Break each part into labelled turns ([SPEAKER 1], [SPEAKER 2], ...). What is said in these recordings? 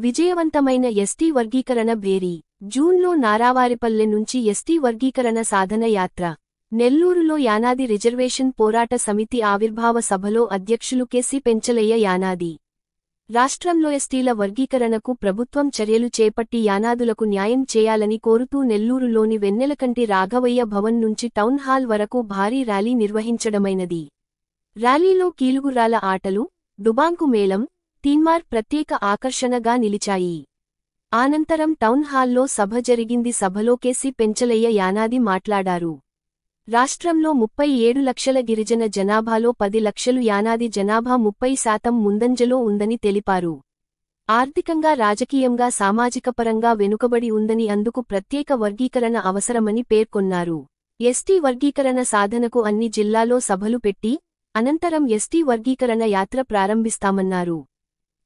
[SPEAKER 1] విజయవంతమైన ఎస్టీ వర్గీకరణ భేరీ. జూన్లో నారావారిపల్లె నుంచి ఎస్టీ వర్గీకరణ సాధన యాత్ర. నెల్లూరులో యానాది రిజర్వేషన్ పోరాట సమితి ఆవిర్భావ సభలో అధ్యక్షులు కెసి పెంచలయ్య యానాది. రాష్ట్రంలో ఎస్టీల వర్గీకరణకు ప్రభుత్వం చర్యలు చేపట్టి యానాదులకు న్యాయం చేయాలని కోరుతూ నెల్లూరులోని వెన్నెలకంటి రాఘవయ్య భవన్ నుంచి టౌన్ హాల్ వరకు భారీ ర్యాలీ నిర్వహించడమైనది. ర్యాలీలో కీలుగుర్రాల ఆటలు, డుబాంకు మేళం, తీన్మార్ ప్రత్యేక ఆకర్షణగా నిలిచాయి. అనంతరం టౌన్ హాల్లో సభ జరిగింది. సభలో కెసి పెంచలయ్య యానాది మాట్లాడారు. రాష్ట్రంలో 37 లక్షల గిరిజన జనాభాలో 10 లక్షలు యానాది జనాభా 30% ముందంజలో ఉందని తెలిపారు. ఆర్థికంగా రాజకీయంగా సామాజికపరంగా వెనుకబడి ఉందని అందుకు ప్రత్యేక వర్గీకరణ అవసరమని పేర్కొన్నారు. ఎస్టీ వర్గీకరణ సాధనకు అన్ని జిల్లాలో సభలు పెట్టి అనంతరం ఎస్టీ వర్గీకరణ యాత్ర ప్రారంభిస్తామన్నారు.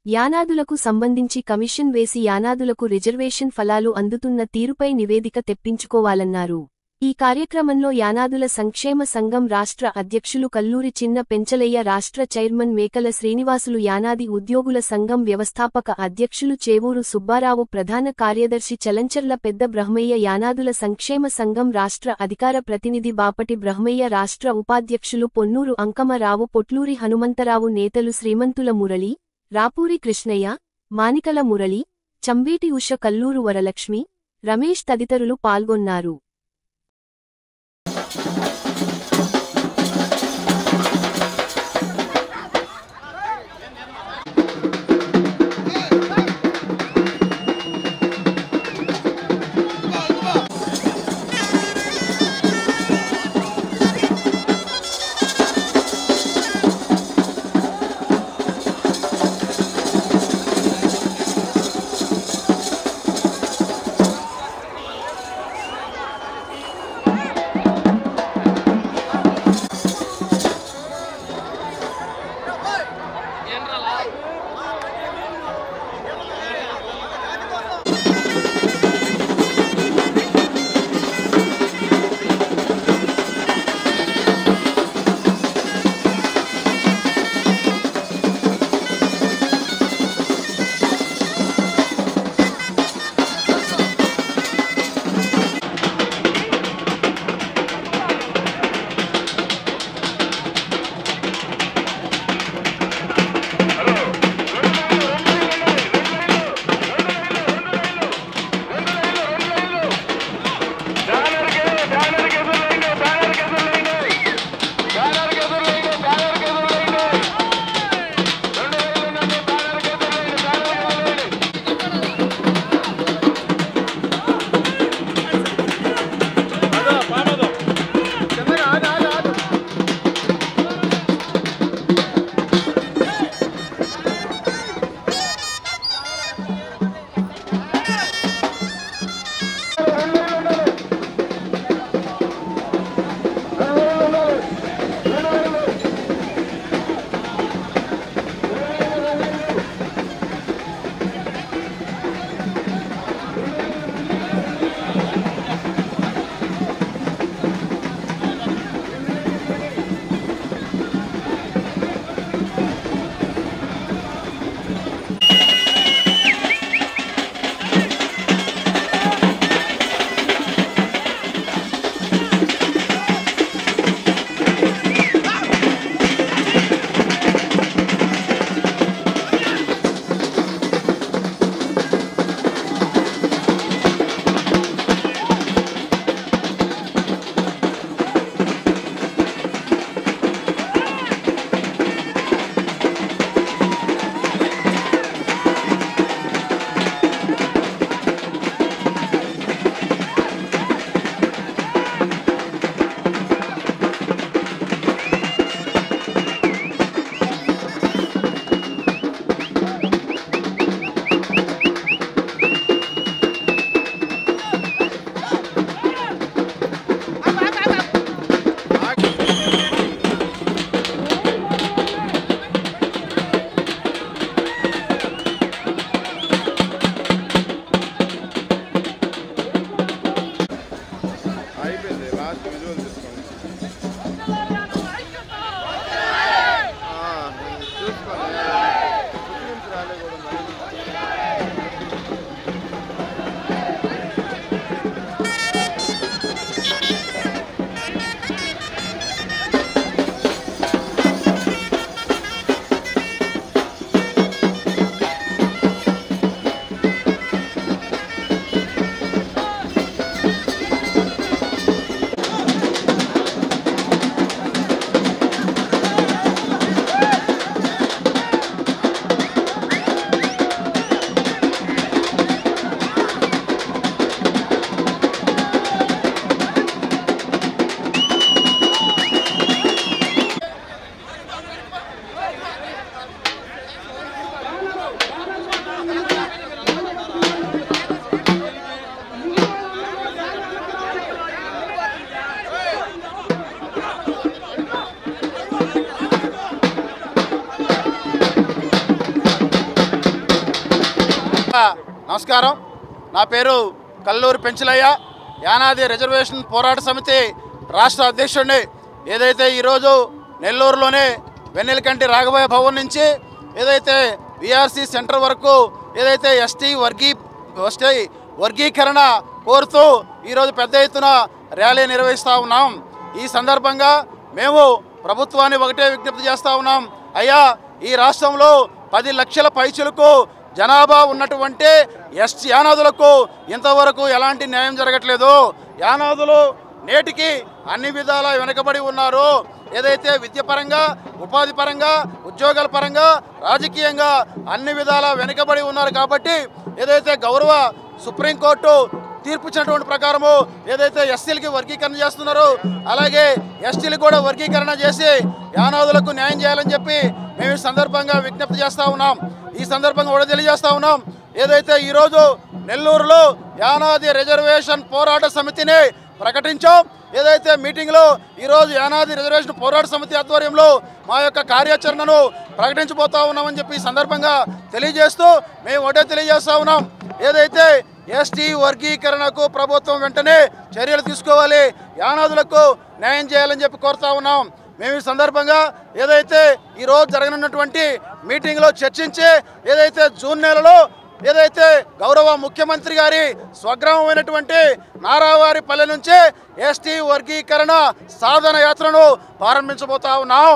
[SPEAKER 1] యానాదులకు సంబంధించి కమిషన్ వేసి యానాదులకు రిజర్వేషన్ ఫలాలు అందుతున్న తీరుపై నివేదిక తెప్పించుకోవాలన్నారు. ఈ కార్యక్రమంలో యానాదుల సంక్షేమ సంఘం రాష్ట్ర అధ్యక్షులు కల్లూరి చిన్న పెంచలయ్య, రాష్ట్ర చైర్మన్ మేకల శ్రీనివాసులు, యానాది ఉద్యోగుల సంఘం వ్యవస్థాపక అధ్యక్షులు చేవూరు సుబ్బారావు, ప్రధాన కార్యదర్శి చలంచర్ల పెద్ద బ్రహ్మయ్య, యానాదుల సంక్షేమ సంఘం రాష్ట్ర అధికార ప్రతినిధి బాపటి బ్రహ్మయ్య, రాష్ట్ర ఉపాధ్యక్షులు పొన్నూరు అంకమరావు, పొట్లూరి హనుమంతరావు, నేతలు శ్రీమంతుల మురళి, రాపూరి కృష్ణయ్య, మానికల మురళి, చంబేటి ఉష, కల్లూరు వరలక్ష్మి, రమేష్ తదితరులు పాల్గొన్నారు.
[SPEAKER 2] నమస్కారం. నా పేరు కల్లూరి పెంచలయ్య, యానాది రిజర్వేషన్ పోరాట సమితి రాష్ట్ర అధ్యక్షుడిని. ఏదైతే ఈరోజు నెల్లూరులోనే వెన్నెలకంటి రాఘవయ్య భవన్ నుంచి ఏదైతే విఆర్సీ సెంటర్ వరకు ఏదైతే ఎస్టీ వర్గీకరణ కోరుతూ ఈరోజు పెద్ద ఎత్తున ర్యాలీ నిర్వహిస్తూ ఉన్నాం. ఈ సందర్భంగా మేము ప్రభుత్వాన్ని ఒకటే విజ్ఞప్తి చేస్తూ ఉన్నాం. అయ్యా, ఈ రాష్ట్రంలో 10 లక్షల పైచులకు జనాభా ఉన్నటువంటి ఎస్టీ యానాదులకు ఇంతవరకు ఎలాంటి న్యాయం జరగట్లేదు. యానాదులు నేటికి అన్ని విధాల వెనుకబడి ఉన్నారు. ఏదైతే విద్యపరంగా, ఉపాధి పరంగా, ఉద్యోగాల పరంగా, రాజకీయంగా అన్ని విధాల వెనుకబడి ఉన్నారు. కాబట్టి ఏదైతే గౌరవ సుప్రీంకోర్టు తీర్పు ఇచ్చినటువంటి ప్రకారము ఏదైతే ఎస్సీలకి వర్గీకరణ చేస్తున్నారో అలాగే ఎస్టీలకు కూడా వర్గీకరణ చేసి యానాదులకు న్యాయం చేయాలని చెప్పి మేము ఈ సందర్భంగా విజ్ఞప్తి చేస్తూ ఉన్నాం. ఈ సందర్భంగా కూడా తెలియజేస్తూ ఉన్నాం. ఏదైతే ఈరోజు నెల్లూరులో యానాది రిజర్వేషన్ పోరాట సమితిని ప్రకటించాం. ఏదైతే మీటింగ్లో ఈరోజు యానాది రిజర్వేషన్ పోరాట సమితి ఆధ్వర్యంలో మా యొక్క కార్యాచరణను ప్రకటించబోతా ఉన్నామని చెప్పి ఈ సందర్భంగా తెలియజేస్తూ మేము ఒకటే తెలియజేస్తూ ఉన్నాం. ఏదైతే ఎస్టీ వర్గీకరణకు ప్రభుత్వం వెంటనే చర్యలు తీసుకోవాలి, యానాదులకు న్యాయం చేయాలని చెప్పి కోరుతా ఉన్నాం. మేము ఈ సందర్భంగా ఏదైతే ఈరోజు జరగనున్నటువంటి మీటింగ్లో చర్చించి ఏదైతే జూన్ నెలలో ఏదైతే గౌరవ ముఖ్యమంత్రి గారి స్వగ్రామమైనటువంటి నారావారిపల్లె నుంచి ఎస్టీ వర్గీకరణ సాధన యాత్రను ప్రారంభించబోతా ఉన్నాం.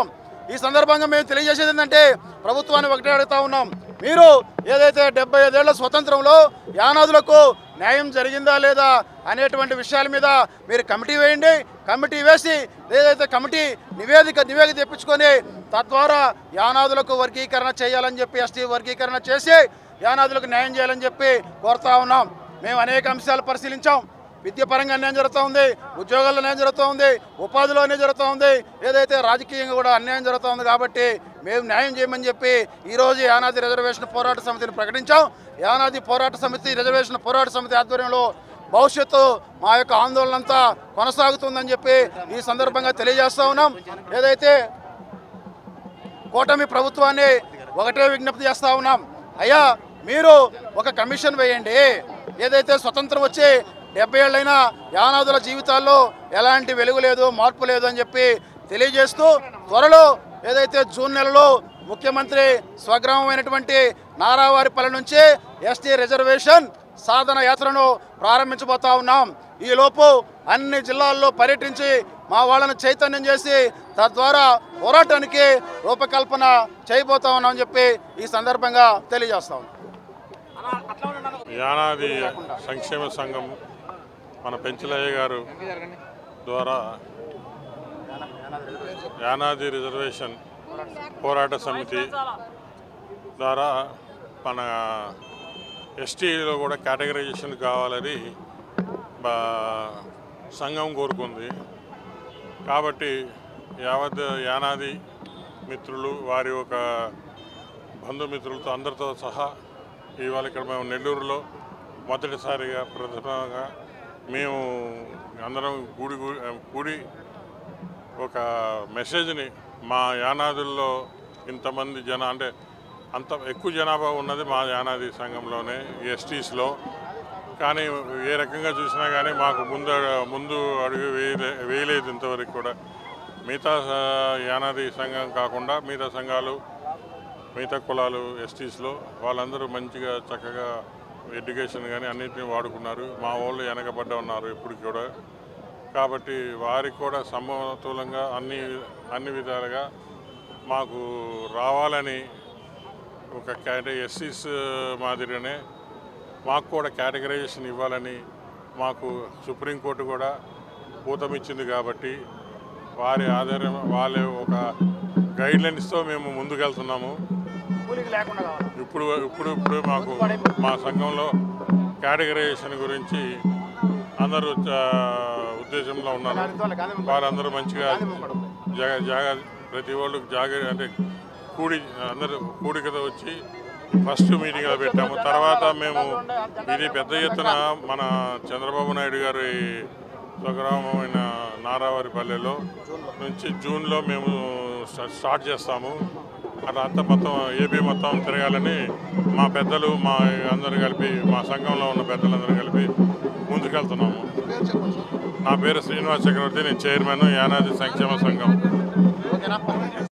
[SPEAKER 2] ఈ సందర్భంగా మేము తెలియజేసేది ఏంటంటే ప్రభుత్వాన్ని ఒకటే అడుగుతా ఉన్నాం. మీరు ఏదైతే 75 ఏళ్ల స్వతంత్రంలో యానాదులకు న్యాయం జరిగిందా లేదా అనేటువంటి విషయాల మీద మీరు కమిటీ వేయండి. కమిటీ వేసి ఏదైతే కమిటీ నివేదిక తెప్పించుకొని తద్వారా యానాదులకు వర్గీకరణ చేయాలని చెప్పి ఎస్టీ వర్గీకరణ చేసి యానాదులకు న్యాయం చేయాలని చెప్పి కోరుతా ఉన్నాం. మేము అనేక అంశాలు పరిశీలించాం. విద్యాపరంగా అన్యాయం జరుగుతూ ఉంది, ఉద్యోగాల్లో అన్యాయం జరుగుతూ ఉంది, ఉపాధిలో అన్యాయం జరుగుతూ ఉంది, ఏదైతే రాజకీయంగా కూడా అన్యాయం జరుగుతూ ఉంది. కాబట్టి మేము న్యాయం చేయమని చెప్పి ఈరోజు యానాది రిజర్వేషన్ పోరాట సమితిని ప్రకటించాం. యానాది రిజర్వేషన్ పోరాట సమితి ఆధ్వర్యంలో భవిష్యత్తు మా యొక్క ఆందోళన అంతా కొనసాగుతుందని చెప్పి ఈ సందర్భంగా తెలియజేస్తూ ఉన్నాం. ఏదైతే కూటమి ప్రభుత్వాన్ని ఒకటే విజ్ఞప్తి చేస్తూ ఉన్నాం. అయ్యా, మీరు ఒక కమిషన్ వేయండి. ఏదైతే స్వతంత్రం వచ్చి 70 ఏళ్ళైనా యానాదుల జీవితాల్లో ఎలాంటి వెలుగు లేదు, మార్పు లేదు అని చెప్పి తెలియజేస్తూ త్వరలో ఏదైతే జూన్ నెలలో ముఖ్యమంత్రి స్వగ్రామమైనటువంటి నారావారిపల్లె నుంచి ఎస్టీ రిజర్వేషన్ సాధన యాత్రను ప్రారంభించబోతా ఉన్నాం. ఈలోపు అన్ని జిల్లాల్లో పర్యటించి మా వాళ్ళను చైతన్యం చేసి తద్వారా పోరాటానికి రూపకల్పన చేయబోతా ఉన్నామని చెప్పి ఈ సందర్భంగా తెలియజేస్తా ఉన్నాం.
[SPEAKER 3] యానాది సంక్షేమ సంఘం మన పెంచలయ్య గారు ద్వారా యానాది రిజర్వేషన్ పోరాట సమితి ద్వారా మన ఎస్టీలో కూడా కేటగరైజేషన్ కావాలని సంఘం కోరుకుంది. కాబట్టి యావత్ యానాది మిత్రులు వారి ఒక బంధుమిత్రులతో అందరితో సహా ఇవాళ ఇక్కడ మేము నెల్లూరులో మొదటిసారిగా ప్రథమంగా మేము అందరం కూడి ఒక మెసేజ్ని మా యానాదుల్లో ఇంతమంది అంటే అంత ఎక్కువ జనాభా ఉన్నది మా యానాది సంఘంలోనే ఎస్టీస్లో. కానీ ఏ రకంగా చూసినా కానీ మాకు ముందు అడుగు వేయలేదు ఇంతవరకు కూడా. మిగతా యానాది సంఘం కాకుండా మిగతా సంఘాలు, మిగతా కులాలు ఎస్టీస్లో వాళ్ళందరూ మంచిగా చక్కగా ఎడ్యుకేషన్ కానీ అన్నింటినీ వాడుకున్నారు. మా వాళ్ళు వెనకబడ్డ ఉన్నారు ఇప్పటికి కూడా. కాబట్టి వారికి కూడా సమతులంగా అన్ని విధాలుగా మాకు రావాలని ఒక ఎస్సీస్ మాదిరిగానే మాకు కూడా కేటగరైజేషన్ ఇవ్వాలని మాకు సుప్రీంకోర్టు కూడా ఊతమిచ్చింది. కాబట్టి వారి ఆధారం వాళ్ళ ఒక గైడ్లైన్స్తో మేము ముందుకెళ్తున్నాము. ఇప్పుడు మాకు మా సంఘంలో కేటగరైజేషన్ గురించి అందరూ ఉద్దేశంలో ఉన్నారు. వారందరూ మంచిగా ప్రతి వాళ్ళు అంటే అందరూ కూడికతో వచ్చి ఫస్ట్ మీటింగ్లో పెట్టాము. తర్వాత మేము ఇది పెద్ద ఎత్తున మన చంద్రబాబు నాయుడు గారి స్వగ్రామమైన నారావారిపల్లెలో నుంచి జూన్లో మేము స్టార్ట్ చేస్తాము. అట్లా అంతా మొత్తం ఏపీ మొత్తం తిరగాలని మా పెద్దలు మా అందరు కలిపి మా సంఘంలో ఉన్న పెద్దలందరూ కలిపి ముందుకెళ్తున్నాము. నా పేరు శ్రీనివాస్ చక్రవర్తి, నేను చైర్మన్ యానాది సంక్షేమ సంఘం.